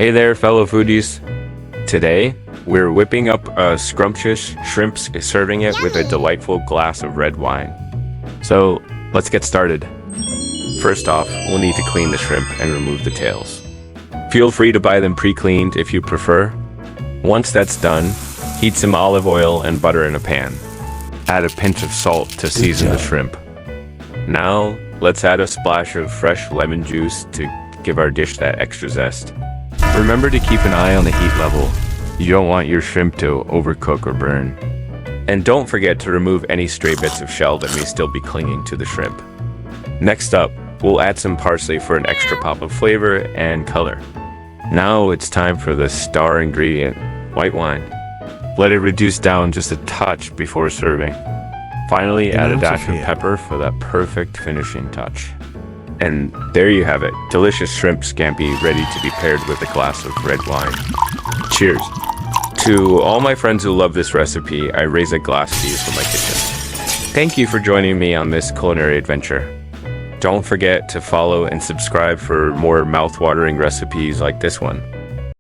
Hey there, fellow foodies. Today, we're whipping up a scrumptious shrimp, serving it with a delightful glass of red wine. So, let's get started. First off, we'll need to clean the shrimp and remove the tails. Feel free to buy them pre-cleaned if you prefer. Once that's done, heat some olive oil and butter in a pan. Add a pinch of salt to season the shrimp. Now, let's add a splash of fresh lemon juice to give our dish that extra zest. Remember to keep an eye on the heat level. You don't want your shrimp to overcook or burn. And don't forget to remove any stray bits of shell that may still be clinging to the shrimp. Next up, we'll add some parsley for an extra pop of flavor and color. Now it's time for the star ingredient, white wine. Let it reduce down just a touch before serving. Finally, add a dash of pepper for that perfect finishing touch. And there you have it, delicious shrimp scampi ready to be paired with a glass of red wine. Cheers! To all my friends who love this recipe, I raise a glass to you from my kitchen. Thank you for joining me on this culinary adventure. Don't forget to follow and subscribe for more mouth-watering recipes like this one.